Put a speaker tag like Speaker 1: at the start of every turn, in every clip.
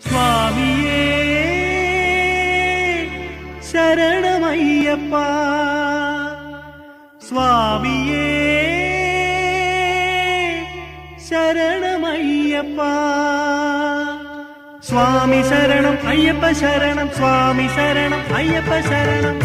Speaker 1: സ്വാമിയേ ശരണമയ്യപ്പ, സ്വാമിയേ ശരണമയ്യപ്പ. സ്വാമി ശരണം അയ്യപ്പ ശരണം, സ്വാമി ശരണം അയ്യപ്പ ശരണം.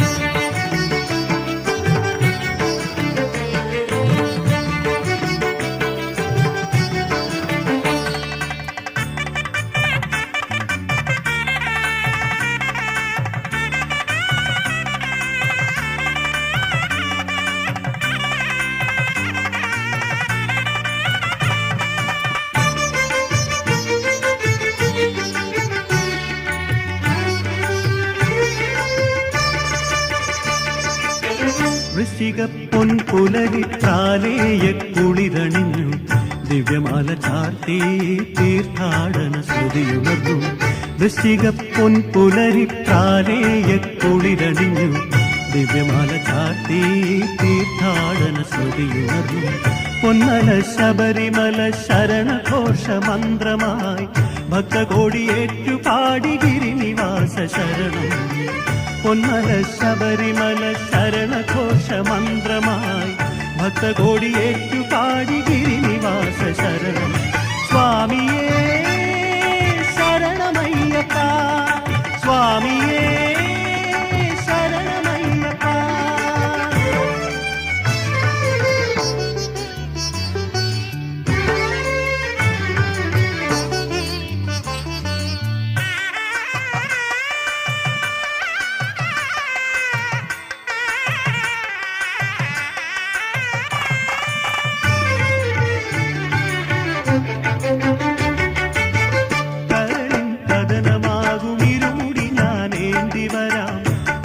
Speaker 1: വൃശ്ചികപ്പൊൻ പുലരിത്താലേയ കുളിരണിഞ്ഞു, ദിവ്യമാല ചാർത്തി തീർത്ഥാടന ശ്രുതിയുണർന്നു. വൃശ്ചികപ്പൊൻ പുലരിത്താലേയ കുളിരണിഞ്ഞു, ദിവ്യമാല ചാർത്തി തീർത്ഥാടന ശ്രുതിയുണർന്നു. പൊന്നല ശബരിമല ശരണഘോഷ മന്ത്രമായി ഭക്തകോടിയേറ്റുപാടി ഗിരിനിവാസ ശരണം. പൊന്നല ശബരിമല ശരണഘോഷ മന്ത്രമായി ഭക്തകോടിയേറ്റുപാടി ഗിരിനിവാസ ശരണം. സ്വാമിയേ ശരണമയ്യപ്പ, സ്വാമിയേ ശരണമയ്യപ്പ.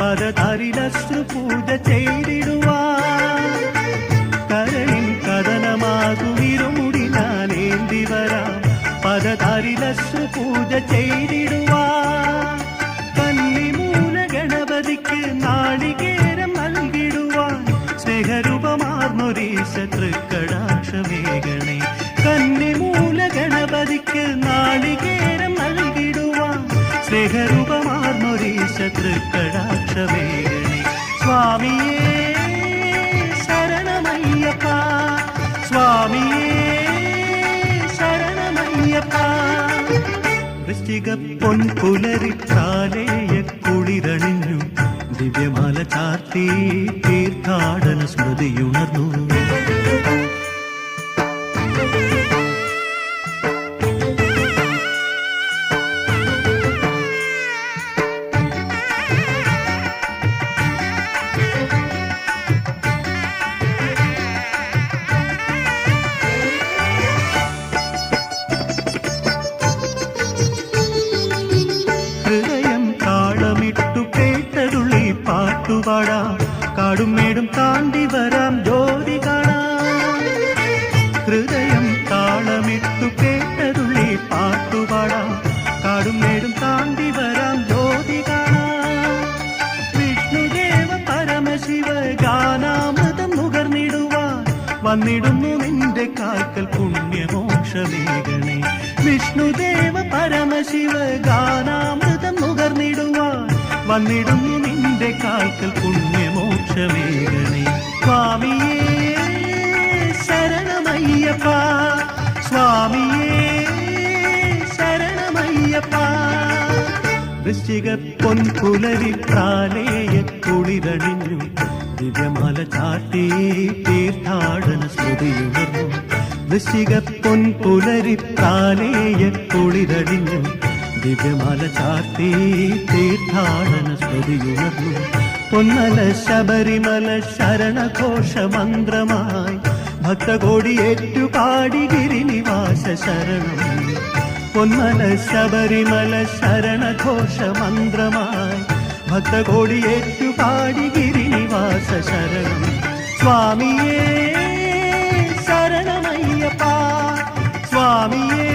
Speaker 1: പദതാരിലശ്രു പൂജ ചെയ്തിടുവാൻ, കരളിൻ കഥനമാകുമിരുമുടി ഞാനേന്തി വരാം. പദതാരിലശ്രു പൂജ ചെയ്തിടുവാൻ, കന്നിമൂല ഗണപതിക്ക് നാളികേരം നൽകിടുവാൻ. സ്നേഹരൂപമാർന്നൊരീശ തൃക്കടാക്ഷമേഘണേ, കന്നിമൂല ഗണപതിക്ക് നാളികേരം നൽകിടുവാൻ. സ്നേഹരൂപമാർന്നൊരീശ തൃക്കടാക്ഷമേഘണേ. സ്വാമിയേ ശരണമയ്യപ്പ, സ്വാമിയേ ശരണമയ്യപ്പ. വൃശ്ചികപ്പൊൻ പുലരിത്താലേയ കുളിരണിഞ്ഞു, ദിവ്യമാല ചാർത്തി തീർത്ഥാടന സ്മൃതിയുണർന്നു. ഹൃദയം താളമിട്ടു കേട്ടതുള്ളി പാട്ടുപാടാം, കാടും മേടും താണ്ടി വരാം ജ്യോതി കാണാം. ഹൃദയം താളമിട്ടു കേട്ടതുള്ളി പാട്ടുപാടാം, കാടും മേടും താണ്ടി വരാം ജ്യോതി കാണാം. വിഷ്ണുദേവ പരമശിവ ഗാനാമൃതം നുകർന്നിടുവാൻ വന്നിടുന്നു നിന്റെ കാൽക്കൽ പുണ്യമോക്ഷമേഘണേ. വിഷ്ണുദേവ പരമശിവ ഗാനാമൃതം നുകർന്നിടുവാൻ വന്നിടുന്നു നിന്റെ കാൽക്കൽ പുണ്യമോക്ഷമേഘണേ. സ്വാമിയേ ശരണമയ്യപ്പ, സ്വാമിയേ ശരണമയ്യപ്പ. വൃശ്ചികപ്പൊൻ പുലരിത്താലേയ കുളിരണിഞ്ഞു, ദിവ്യമാല ചാർത്തി തീർത്ഥാടന സ്മൃതിയുണർന്നു. വൃശ്ചികപ്പൊൻ പുലരിത്താലേയ കുളിരണിഞ്ഞു, ദിവ്യമാല ചാർത്തി തീർത്ഥാടന സ്മൃതിയുണർന്നു. പൊന്നല ശബരിമല ശരണഘോഷ മന്ത്രമായി ഭക്തകോടിയേറ്റുപാടി ഗിരിനിവാസ ശരണം. പൊന്നല ശബരിമല ശരണഘോഷ മന്ത്രമായി ഭക്തകോടിയേറ്റുപാടി ഗിരിനിവാസ ശരണം. സ്വാമിയേ ശരണമയ്യപ്പ, സ്വാമിയേ